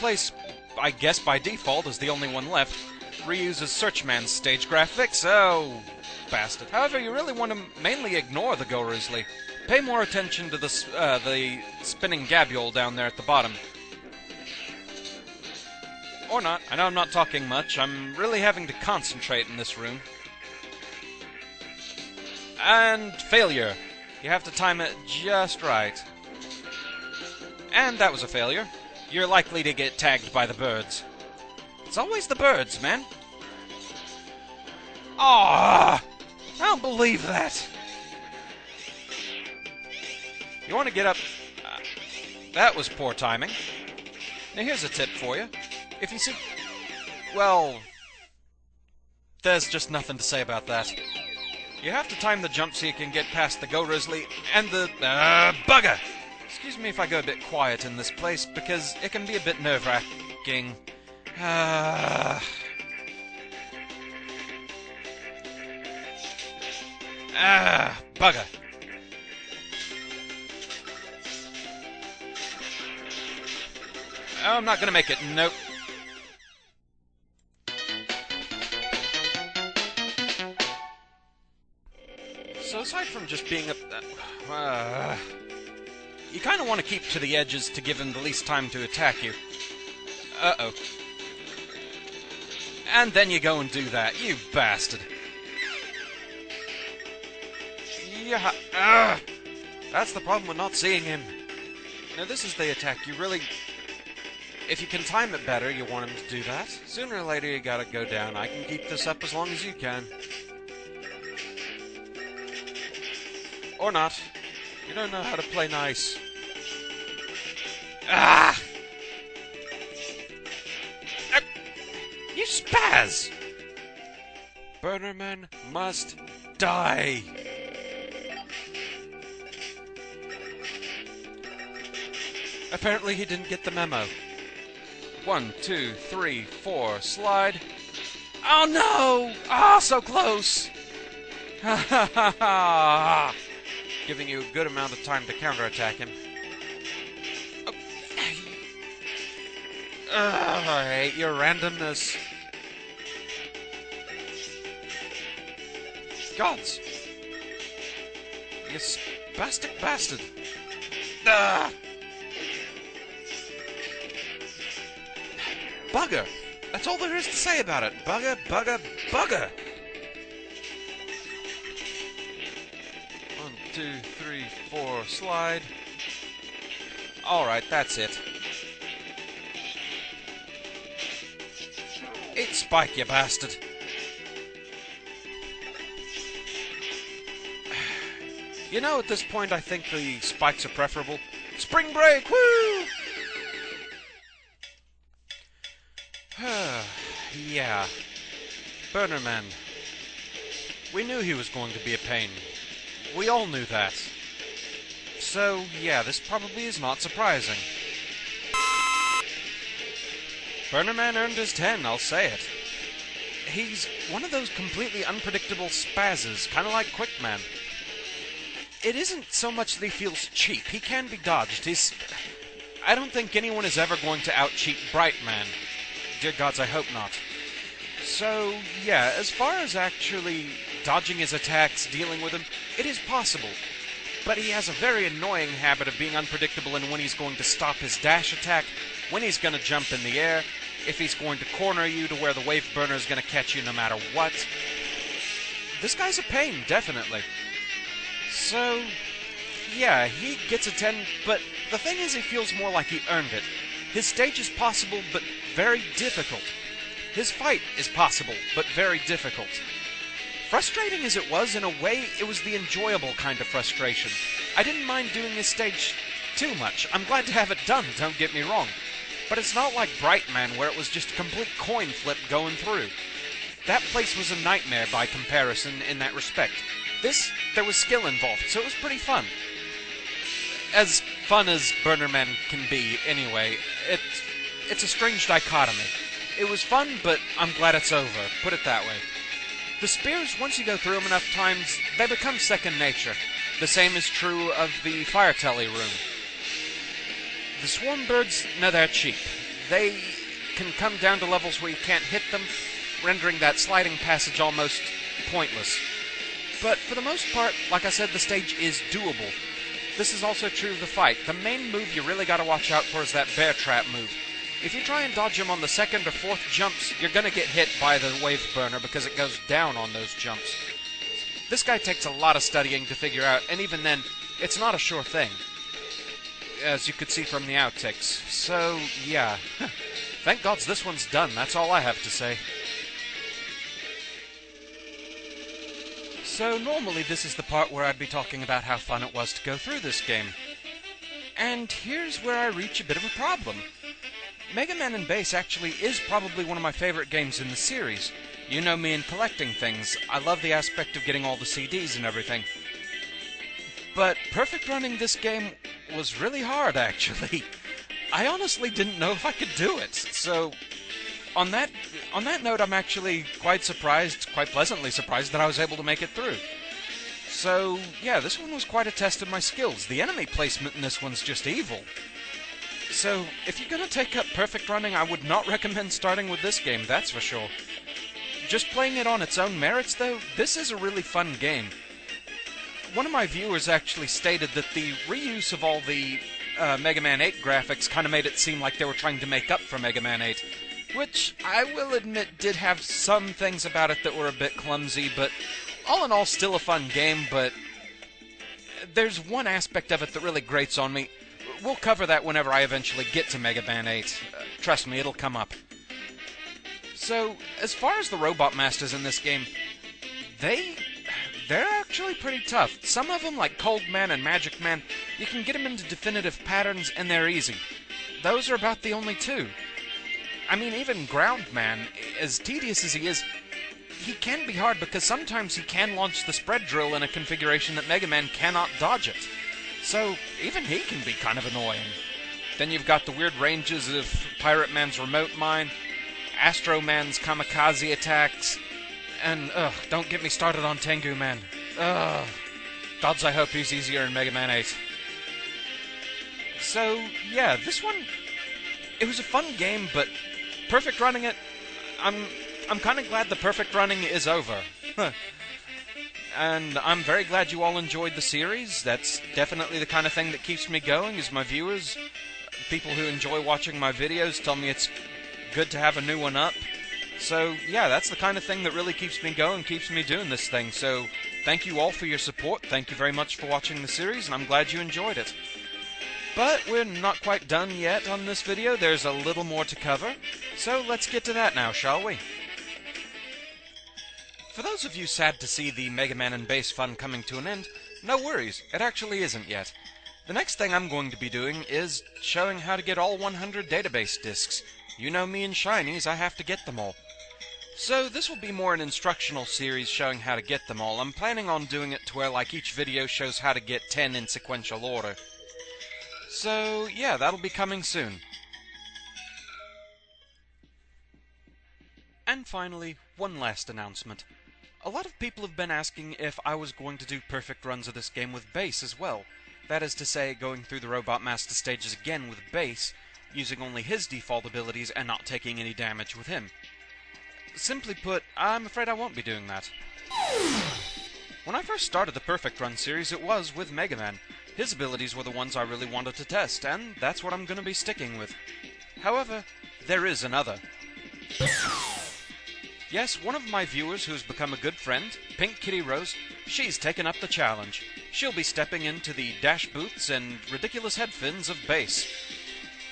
place, I guess by default, is the only one left, reuses Searchman's stage graphics. Oh, bastard. However, you really want to mainly ignore the Go-Rizzly. Pay more attention to the spinning gabule down there at the bottom. Or not. I know I'm not talking much. I'm really having to concentrate in this room. And failure. You have to time it just right. And that was a failure. You're likely to get tagged by the birds. It's always the birds, man. Ah! I don't believe that. You want to get up... that was poor timing. Now here's a tip for you. If you see... well... there's just nothing to say about that. You have to time the jump so you can get past the Go-Rizzly and the... bugger! Excuse me if I go a bit quiet in this place, because it can be a bit nerve-wracking. Bugger. Oh, I'm not gonna make it. Nope. So aside from just being a... you kind of want to keep to the edges to give him the least time to attack you. Uh-oh. And then you go and do that. You bastard. Yeah. That's the problem with not seeing him. Now this is the attack. You really... if you can time it better, you want him to do that. Sooner or later you gotta go down. I can keep this up as long as you can. Or not. You don't know how to play nice. Ah! You spaz! Burnerman must die! Apparently he didn't get the memo. 1, 2, 3, 4, slide. Oh no! Ah, so close! Ha ha ha ha! Giving you a good amount of time to counterattack him. Oh, I hate your randomness. Gods! You spastic bastard! Ah! Bugger! That's all there is to say about it. Bugger, bugger, bugger! 1, 2, 3, 4, slide. Alright, that's it. Eat spike, you bastard! You know, at this point, I think the spikes are preferable. Spring break! Woo! Yeah. Burnerman. We knew he was going to be a pain. We all knew that. So, yeah, this probably is not surprising. Burnerman earned his 10, I'll say it. He's one of those completely unpredictable spazzes, kind of like Quickman. It isn't so much that he feels cheap. He can be dodged. I don't think anyone is ever going to out-cheat Brightman. Dear gods, I hope not. So, yeah, as far as actually dodging his attacks, dealing with him, it is possible. But he has a very annoying habit of being unpredictable in when he's going to stop his dash attack, when he's going to jump in the air, if he's going to corner you to where the wave burner is going to catch you no matter what. This guy's a pain, definitely. So, yeah, he gets a 10, but the thing is he feels more like he earned it. His stage is possible, but very difficult. His fight is possible, but very difficult. Frustrating as it was, in a way, it was the enjoyable kind of frustration. I didn't mind doing his stage too much. I'm glad to have it done, don't get me wrong. But it's not like Brightman, where it was just a complete coin flip going through. That place was a nightmare by comparison in that respect. This, there was skill involved, so it was pretty fun. As fun as Burnerman can be, anyway. It's a strange dichotomy. It was fun, but I'm glad it's over. Put it that way. The spears, once you go through them enough times, they become second nature. The same is true of the Fire Telly room. The swarm birds, no, they're cheap. they can come down to levels where you can't hit them, rendering that sliding passage almost pointless. But for the most part, like I said, the stage is doable. This is also true of the fight. The main move you really gotta watch out for is that bear trap move. If you try and dodge him on the second or fourth jumps, you're gonna get hit by the wave burner because it goes down on those jumps. This guy takes a lot of studying to figure out, and even then, it's not a sure thing, as you could see from the outtakes. So, yeah. Thank gods this one's done, that's all I have to say. So, normally this is the part where I'd be talking about how fun it was to go through this game. And here's where I reach a bit of a problem. Mega Man and Bass actually is probably one of my favorite games in the series. You know me in collecting things. I love the aspect of getting all the CDs and everything. But perfect running this game was really hard, actually. I honestly didn't know if I could do it. So, on that note, I'm actually quite pleasantly surprised that I was able to make it through. So, yeah, this one was quite a test of my skills. The enemy placement in this one's just evil. So, if you're gonna take up perfect running, I would not recommend starting with this game, that's for sure. Just playing it on its own merits, though, this is a really fun game. One of my viewers actually stated that the reuse of all the Mega Man 8 graphics kind of made it seem like they were trying to make up for Mega Man 8. Which, I will admit, did have some things about it that were a bit clumsy, but all in all, still a fun game, but there's one aspect of it that really grates on me. We'll cover that whenever I eventually get to Mega Man 8. Trust me, it'll come up. So, as far as the Robot Masters in this game, they're actually pretty tough. Some of them, like Cold Man and Magic Man, you can get them into definitive patterns and they're easy. Those are about the only two. I mean, even Ground Man, as tedious as he is, he can be hard because sometimes he can launch the spread drill in a configuration that Mega Man cannot dodge it. So, even he can be kind of annoying. Then you've got the weird ranges of Pirate Man's remote mine, Astro Man's kamikaze attacks, and, don't get me started on Tengu Man. Gods, I hope he's easier in Mega Man 8. So, yeah, this one, it was a fun game, but perfect running it, I'm kind of glad the perfect running is over. And I'm very glad you all enjoyed the series. That's definitely the kind of thing that keeps me going, is my viewers. People who enjoy watching my videos tell me it's good to have a new one up. So, yeah, that's the kind of thing that really keeps me going, keeps me doing this thing. So, thank you all for your support. Thank you very much for watching the series, and I'm glad you enjoyed it. But we're not quite done yet on this video. There's a little more to cover. So, let's get to that now, shall we? For those of you sad to see the Mega Man and Bass fun coming to an end, no worries, it actually isn't yet. The next thing I'm going to be doing is showing how to get all 100 database discs. You know me and Shinies, I have to get them all. So this will be more an instructional series showing how to get them all. I'm planning on doing it to where like each video shows how to get 10 in sequential order. So yeah, that'll be coming soon. And finally, one last announcement. A lot of people have been asking if I was going to do perfect runs of this game with Bass as well. That is to say, going through the Robot Master stages again with Bass, using only his default abilities and not taking any damage with him. Simply put, I'm afraid I won't be doing that. When I first started the Perfect Run series, it was with Mega Man. His abilities were the ones I really wanted to test, and that's what I'm going to be sticking with. However, there is another. Yes, one of my viewers who's become a good friend, PinkKittyRose, she's taken up the challenge. She'll be stepping into the dash booths and ridiculous head fins of Bass.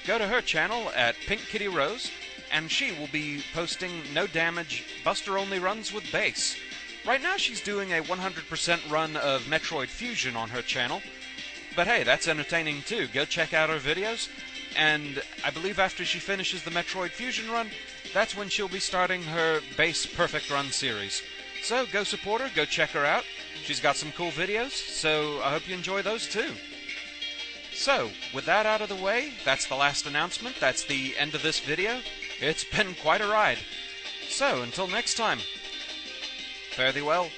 Go to her channel at PinkKittyRose, and she will be posting no damage, buster-only runs with Bass. Right now she's doing a 100% run of Metroid Fusion on her channel, but hey, that's entertaining too. Go check out her videos, and I believe after she finishes the Metroid Fusion run, that's when she'll be starting her Bass Perfect Run series. So go support her, go check her out. She's got some cool videos, so I hope you enjoy those too. So, with that out of the way, that's the last announcement, that's the end of this video. It's been quite a ride. So, until next time, fare thee well.